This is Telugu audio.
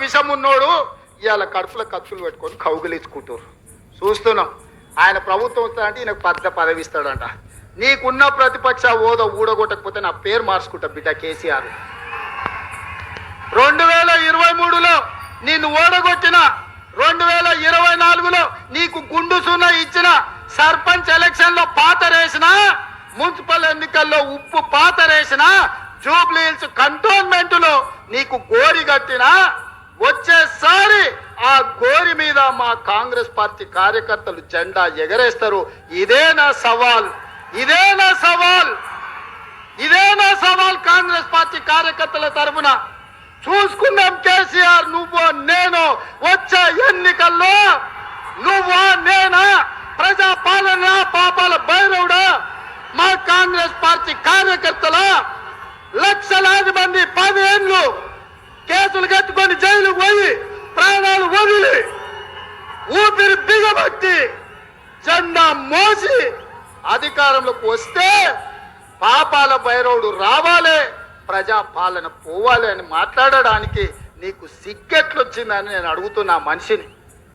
విషమున్నోడు ఇవాళ కడుపులో కత్తులు పెట్టుకొని కౌగిలించుకుంటారు. చూస్తున్నాం. ఆయన ప్రభుత్వం వస్తాడంటే ఈయనకు పదవి ఇస్తాడంట. నీకున్న ప్రతిపక్ష హోదా ఊడగొట్టకపోతే నా పేరు మార్చుకుంటా బిడ్డ కేసీఆర్. 2023లో నిన్ను ఓడగొట్టిన, 2024లో నీకు గుండు సున్నా ఇచ్చిన, సర్పంచ్ ఎలక్షన్ లో పాతరేసిన, మున్సిపల్ ఎన్నికల్లో ఉప్పు పాతరేసిన, జూబ్లీ హిల్స్ కంటోన్మెంట్ లో నీకు గోరి కట్టిన, వచ్చేసారి ఆ గోరి మీద మా కాంగ్రెస్ పార్టీ కార్యకర్తలు జెండా ఎగరేస్తారు. ఇదే నా సవాల్ కాంగ్రెస్ పార్టీ కార్యకర్తల తరఫున. చూసుకుందాం కేసీఆర్, నువ్వు నేను వచ్చే ఎన్నికల్లో నువ్వా నేనా, ప్రజా పాలన పాపాల భైరవుడా, మా కాంగ్రెస్ పార్టీ కార్యకర్తల లక్షలాది మంది 10 ఏళ్ళు కేసులు కట్టుకొని జైలుకు పోయి ప్రాణాలు వదిలి ఊపిరి బిగబట్టి జెండా మోసి అధికారంలోకి వస్తే పాపాల భైరవుడు రావాలి, ప్రజా పాలన పోవాలి అని మాట్లాడడానికి నీకు సిగ్గెట్లొచ్చిందని నేను అడుగుతున్నా మనిషిని.